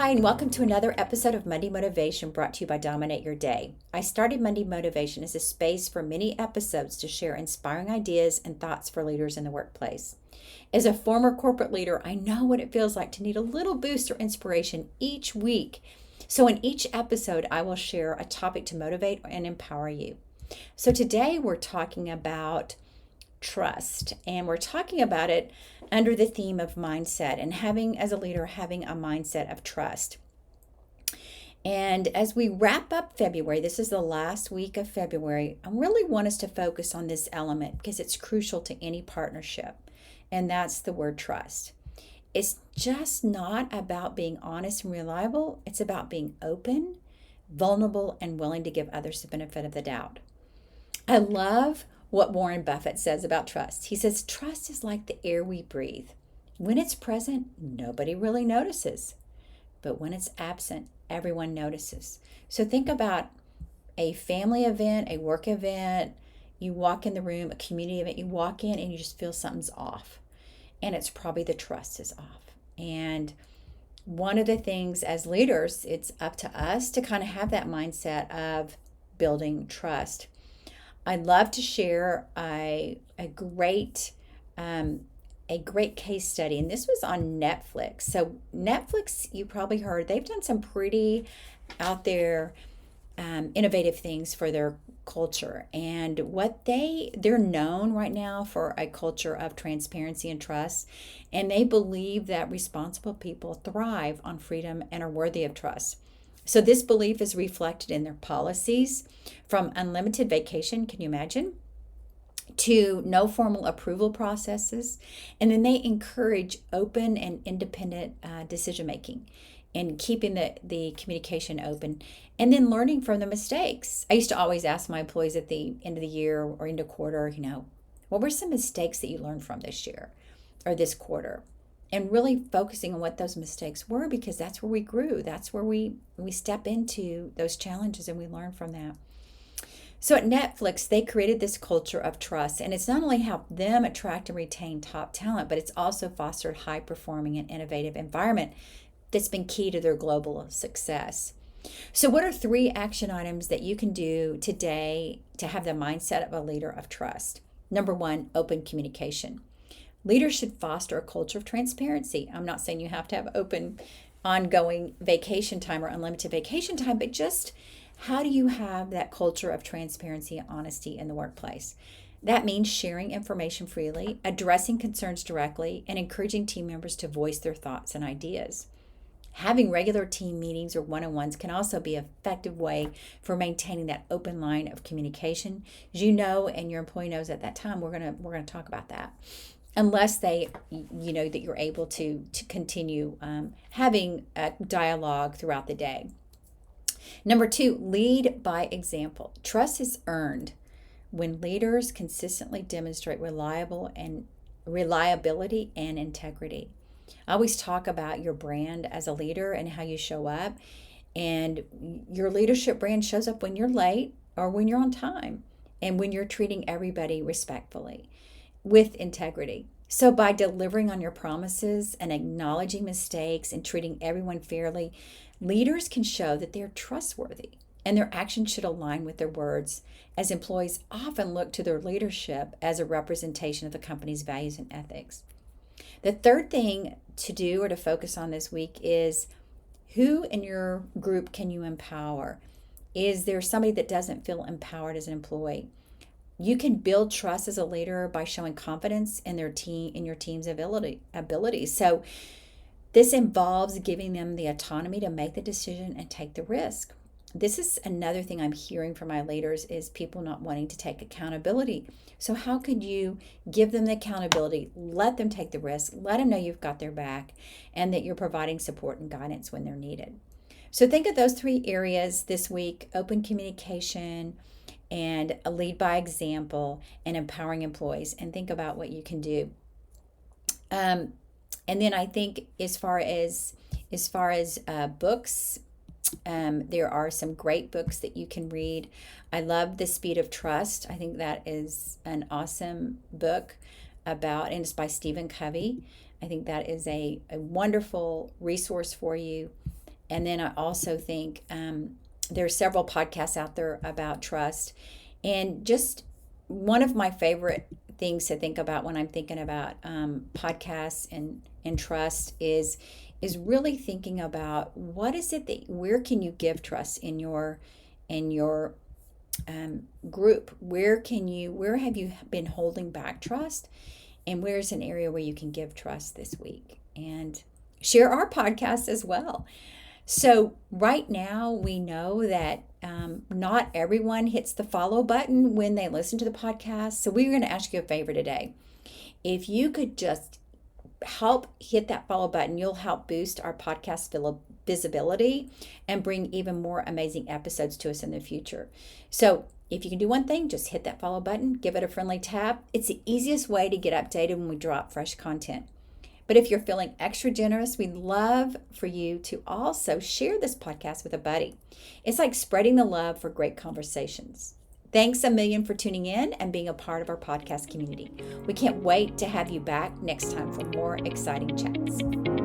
Hi, and welcome to another episode of Monday Motivation brought to you by Dominate Your Day. I started Monday Motivation as a space for many episodes to share inspiring ideas and thoughts for leaders in the workplace. As a former corporate leader, I know what it feels like to need a little boost or inspiration each week. So, in each episode, I will share a topic to motivate and empower you. So, today we're talking about trust, and we're talking about it under the theme of mindset and as a leader, having a mindset of trust. And as we wrap up February, this is the last week of February, I really want us to focus on this element because it's crucial to any partnership, and that's the word trust. It's just not about being honest and reliable. It's about being open, vulnerable, and willing to give others the benefit of the doubt. I love what Warren Buffett says about trust. He says, trust is like the air we breathe. When it's present, nobody really notices. But when it's absent, everyone notices. So think about a family event, a work event. You walk in the room, a community event, you walk in and you just feel something's off. And it's probably the trust is off. And one of the things as leaders, it's up to us to kind of have that mindset of building trust. I'd love to share a great case study, and this was on Netflix. So Netflix, you probably heard, they've done some pretty out there innovative things for their culture, and they're known right now for a culture of transparency and trust, and they believe that responsible people thrive on freedom and are worthy of trust. So this belief is reflected in their policies, from unlimited vacation, can you imagine, to no formal approval processes. And then they encourage open and independent decision making and keeping the communication open, and then learning from the mistakes. I used to always ask my employees at the end of the year or end of quarter, what were some mistakes that you learned from this year or this quarter? And really focusing on what those mistakes were, because that's where we grew. That's where we step into those challenges and we learn from that. So at Netflix, they created this culture of trust, and it's not only helped them attract and retain top talent, but it's also fostered high-performing and innovative environment that's been key to their global success. So what are 3 action items that you can do today to have the mindset of a leader of trust? Number 1, open communication. Leaders should foster a culture of transparency. I'm not saying you have to have open, ongoing vacation time or unlimited vacation time, but just how do you have that culture of transparency and honesty in the workplace? That means sharing information freely, addressing concerns directly, and encouraging team members to voice their thoughts and ideas. Having regular team meetings or one-on-ones can also be an effective way for maintaining that open line of communication. As you know, and your employee knows at that time, we're gonna talk about that. Unless that you're able to continue having a dialogue throughout the day. Number 2, lead by example. Trust is earned when leaders consistently demonstrate reliability and integrity. I always talk about your brand as a leader and how you show up, and your leadership brand shows up when you're late or when you're on time, and when you're treating everybody respectfully with integrity. So by delivering on your promises and acknowledging mistakes and treating everyone fairly, leaders can show that they're trustworthy, and their actions should align with their words, as employees often look to their leadership as a representation of the company's values and ethics. The third thing to do or to focus on this week is, who in your group can you empower? Is there somebody that doesn't feel empowered as an employee? You can build trust as a leader by showing confidence in your team's abilities. So this involves giving them the autonomy to make the decision and take the risk. This is another thing I'm hearing from my leaders, is people not wanting to take accountability. So how could you give them the accountability, let them take the risk, let them know you've got their back, and that you're providing support and guidance when they're needed? So think of those 3 areas this week: open communication, and a lead by example, and empowering employees, and think about what you can do. And then I think as far as books, there are some great books that you can read. I love The Speed of Trust. I think that is an awesome book and it's by Stephen Covey. I think that is a wonderful resource for you. And then I also think there are several podcasts out there about trust. And just one of my favorite things to think about when I'm thinking about podcasts and trust is really thinking about what is it that where can you give trust in your group? Where have you been holding back trust, and where's an area where you can give trust this week? And share our podcast as well. So right now we know that not everyone hits the follow button when they listen to the podcast. So we're going to ask you a favor today. If you could just help hit that follow button, you'll help boost our podcast visibility and bring even more amazing episodes to us in the future. So if you can do one thing, just hit that follow button, give it a friendly tap. It's the easiest way to get updated when we drop fresh content. But if you're feeling extra generous, we'd love for you to also share this podcast with a buddy. It's like spreading the love for great conversations. Thanks a million for tuning in and being a part of our podcast community. We can't wait to have you back next time for more exciting chats.